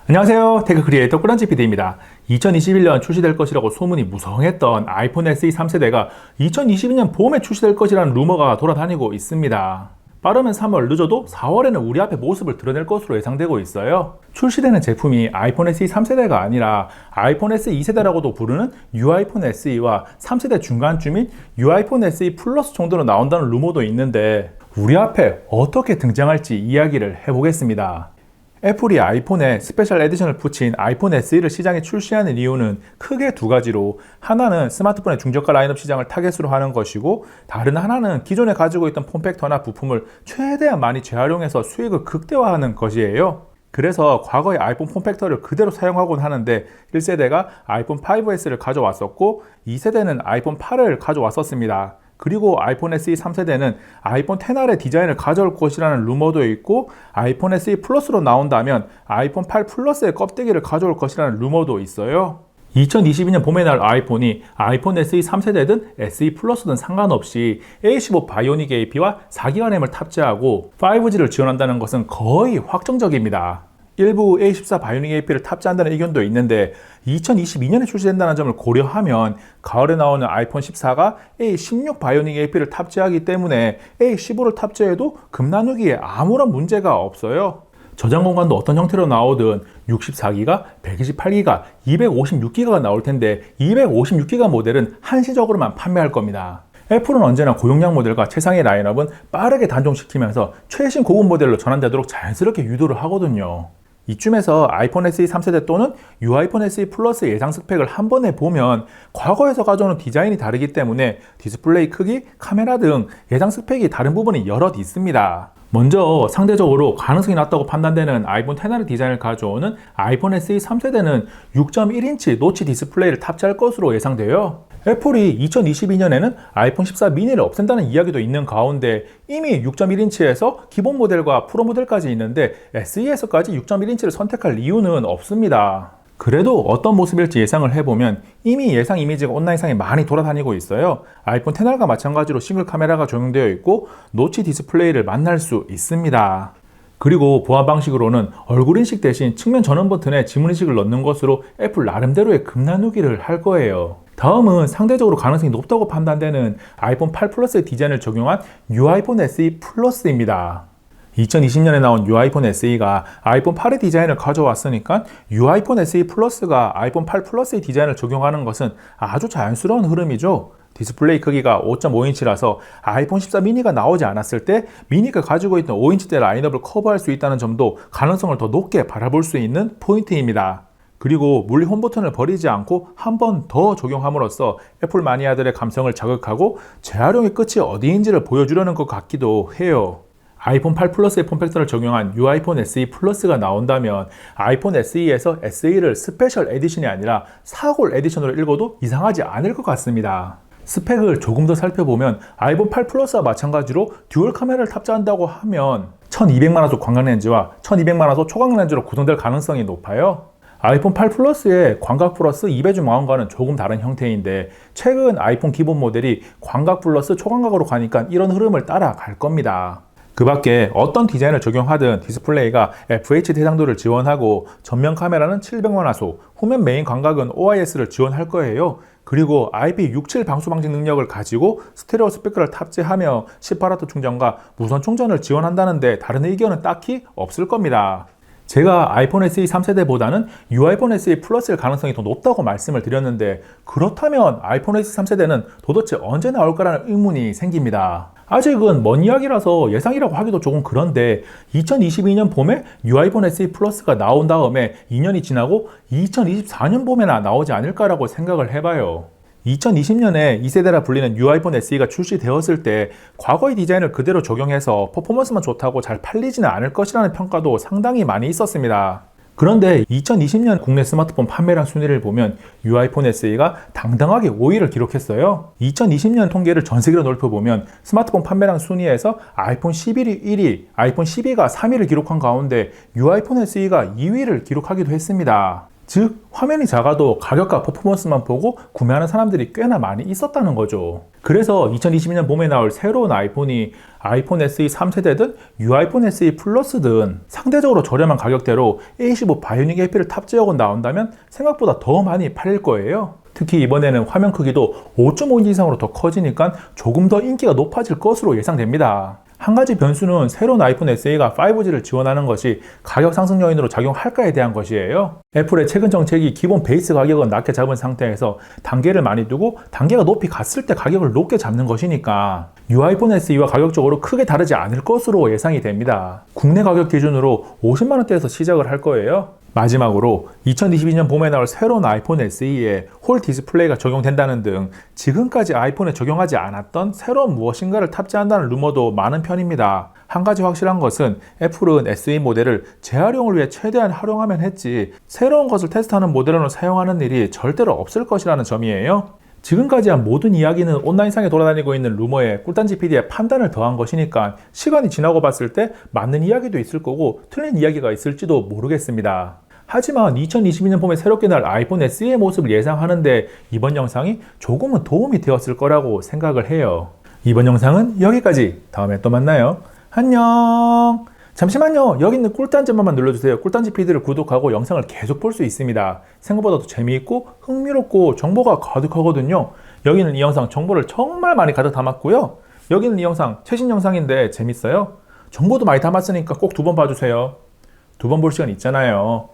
안녕하세요. 테크 크리에이터 꾸란지 PD입니다. 2021년 출시될 것이라고 소문이 무성했던 아이폰 SE 3세대가 2022년 봄에 출시될 것이라는 루머가 돌아다니고 있습니다. 빠르면 3월, 늦어도 4월에는 우리 앞에 모습을 드러낼 것으로 예상되고 있어요. 출시되는 제품이 아이폰 SE 3세대가 아니라 아이폰 SE 2세대라고도 부르는 뉴아이폰 SE와 3세대 중간쯤인 뉴아이폰 SE 플러스 정도로 나온다는 루머도 있는데 우리 앞에 어떻게 등장할지 이야기를 해보겠습니다. 애플이 아이폰에 스페셜 에디션을 붙인 아이폰 SE를 시장에 출시하는 이유는 크게 두 가지로, 하나는 스마트폰의 중저가 라인업 시장을 타겟으로 하는 것이고, 다른 하나는 기존에 가지고 있던 폼팩터나 부품을 최대한 많이 재활용해서 수익을 극대화하는 것이에요. 그래서 과거의 아이폰 폼팩터를 그대로 사용하곤 하는데 1세대가 아이폰 5S를 가져왔었고 2세대는 아이폰 8을 가져왔었습니다. 그리고 아이폰 SE 3세대는 아이폰 XR의 디자인을 가져올 것이라는 루머도 있고, 아이폰 SE 플러스로 나온다면 아이폰 8 플러스의 껍데기를 가져올 것이라는 루머도 있어요. 2022년 봄에 나올 아이폰이 아이폰 SE 3세대든 SE 플러스든 상관없이 A15 바이오닉 AP와 4기가 램을 탑재하고 5G를 지원한다는 것은 거의 확정적입니다. 일부 A14 바이오닉 AP를 탑재한다는 의견도 있는데 2022년에 출시된다는 점을 고려하면 가을에 나오는 아이폰 14가 A16 바이오닉 AP를 탑재하기 때문에 A15를 탑재해도 급 나누기에 아무런 문제가 없어요. 저장 공간도 어떤 형태로 나오든 64기가, 128기가, 256기가가 나올 텐데 256기가 모델은 한시적으로만 판매할 겁니다. 애플은 언제나 고용량 모델과 최상의 라인업은 빠르게 단종시키면서 최신 고급 모델로 전환되도록 자연스럽게 유도를 하거든요. 이쯤에서 아이폰 SE 3세대 또는 뉴아이폰 SE 플러스 예상 스펙을 한 번에 보면 과거에서 가져오는 디자인이 다르기 때문에 디스플레이 크기, 카메라 등 예상 스펙이 다른 부분이 여럿 있습니다. 먼저 상대적으로 가능성이 낮다고 판단되는 아이폰 XR의 디자인을 가져오는 아이폰 SE 3세대는 6.1인치 노치 디스플레이를 탑재할 것으로 예상돼요. 애플이 2022년에는 아이폰 14 미니를 없앤다는 이야기도 있는 가운데 이미 6.1인치에서 기본 모델과 프로 모델까지 있는데 SE에서까지 6.1인치를 선택할 이유는 없습니다. 그래도 어떤 모습일지 예상을 해보면 이미 예상 이미지가 온라인상에 많이 돌아다니고 있어요. 아이폰 XR과 마찬가지로 싱글 카메라가 적용되어 있고 노치 디스플레이를 만날 수 있습니다. 그리고 보안 방식으로는 얼굴 인식 대신 측면 전원 버튼에 지문 인식을 넣는 것으로 애플 나름대로의 급 나누기를 할 거예요. 다음은 상대적으로 가능성이 높다고 판단되는 아이폰 8 플러스의 디자인을 적용한 뉴아이폰 SE 플러스입니다. 2020년에 나온 뉴아이폰 SE가 아이폰 8의 디자인을 가져왔으니까 뉴아이폰 SE 플러스가 아이폰 8 플러스의 디자인을 적용하는 것은 아주 자연스러운 흐름이죠. 디스플레이 크기가 5.5인치라서 아이폰 14 미니가 나오지 않았을 때 미니가 가지고 있던 5인치대 라인업을 커버할 수 있다는 점도 가능성을 더 높게 바라볼 수 있는 포인트입니다. 그리고 물리 홈 버튼을 버리지 않고 한 번 더 적용함으로써 애플 마니아들의 감성을 자극하고 재활용의 끝이 어디인지를 보여주려는 것 같기도 해요. 아이폰 8 플러스의 폼팩터를 적용한 뉴아이폰 SE 플러스가 나온다면 아이폰 SE에서 SE를 스페셜 에디션이 아니라 사골 에디션으로 읽어도 이상하지 않을 것 같습니다. 스펙을 조금 더 살펴보면 아이폰 8 플러스와 마찬가지로 듀얼 카메라를 탑재한다고 하면 1200만화소 광각렌즈와 1200만화소 초광렌즈로 구성될 가능성이 높아요. 아이폰 8 플러스의 광각 플러스 2배중 망원과는 조금 다른 형태인데 최근 아이폰 기본 모델이 광각 플러스 초광각으로 가니까 이런 흐름을 따라갈 겁니다. 그 밖에 어떤 디자인을 적용하든 디스플레이가 FHD 해상도를 지원하고 전면 카메라는 700만화소, 후면 메인 광각은 OIS를 지원할 거예요. 그리고 IP67 방수 방지 능력을 가지고 스테레오 스피커를 탑재하며 18W 충전과 무선 충전을 지원한다는데 다른 의견은 딱히 없을 겁니다. 제가 아이폰 SE 3세대보다는 뉴아이폰 SE 플러스일 가능성이 더 높다고 말씀을 드렸는데 그렇다면 아이폰 SE 3세대는 도대체 언제 나올까라는 의문이 생깁니다. 아직은 먼 이야기라서 예상이라고 하기도 조금 그런데 2022년 봄에 뉴아이폰 SE 플러스가 나온 다음에 2년이 지나고 2024년 봄에나 나오지 않을까라고 생각을 해봐요. 2020년에 2세대라 불리는 뉴아이폰 SE가 출시되었을 때 과거의 디자인을 그대로 적용해서 퍼포먼스만 좋다고 잘 팔리지는 않을 것이라는 평가도 상당히 많이 있었습니다. 그런데 2020년 국내 스마트폰 판매량 순위를 보면 뉴아이폰 SE가 당당하게 5위를 기록했어요. 2020년 통계를 전 세계로 넓혀보면 스마트폰 판매량 순위에서 아이폰 11이 1위, 아이폰 12가 3위를 기록한 가운데 뉴아이폰 SE가 2위를 기록하기도 했습니다. 즉, 화면이 작아도 가격과 퍼포먼스만 보고 구매하는 사람들이 꽤나 많이 있었다는 거죠. 그래서 2022년 봄에 나올 새로운 아이폰이 아이폰 SE 3세대든 유아이폰 SE 플러스든 상대적으로 저렴한 가격대로 A15 바이오닉 AP를 탑재하고 나온다면 생각보다 더 많이 팔릴 거예요. 특히 이번에는 화면 크기도 5.5인치 이상으로 더 커지니까 조금 더 인기가 높아질 것으로 예상됩니다. 한 가지 변수는 새로운 아이폰 SE가 5G를 지원하는 것이 가격 상승 요인으로 작용할까에 대한 것이에요. 애플의 최근 정책이 기본 베이스 가격은 낮게 잡은 상태에서 단계를 많이 두고 단계가 높이 갔을 때 가격을 높게 잡는 것이니까 유아이폰 SE와 가격적으로 크게 다르지 않을 것으로 예상이 됩니다. 국내 가격 기준으로 50만원대에서 시작을 할 거예요. 마지막으로 2022년 봄에 나올 새로운 아이폰 SE에 홀 디스플레이가 적용된다는 등 지금까지 아이폰에 적용하지 않았던 새로운 무엇인가를 탑재한다는 루머도 많은 편입니다. 한 가지 확실한 것은 애플은 SE 모델을 재활용을 위해 최대한 활용하면 했지 새로운 것을 테스트하는 모델로 사용하는 일이 절대로 없을 것이라는 점이에요. 지금까지 한 모든 이야기는 온라인상에 돌아다니고 있는 루머에 꿀단지 PD의 판단을 더한 것이니까 시간이 지나고 봤을 때 맞는 이야기도 있을 거고 틀린 이야기가 있을지도 모르겠습니다. 하지만 2022년 봄에 새롭게 날 아이폰 SE의 모습을 예상하는데 이번 영상이 조금은 도움이 되었을 거라고 생각을 해요. 이번 영상은 여기까지. 다음에 또 만나요. 안녕. 잠시만요. 여기 있는 꿀단지만 눌러주세요. 꿀단지 PD를 구독하고 영상을 계속 볼 수 있습니다. 생각보다도 재미있고 흥미롭고 정보가 가득하거든요. 여기는 이 영상 정보를 정말 많이 가득 담았고요. 여기는 이 영상 최신 영상인데 재밌어요? 정보도 많이 담았으니까 꼭 2번 봐주세요. 2번 볼 시간 있잖아요.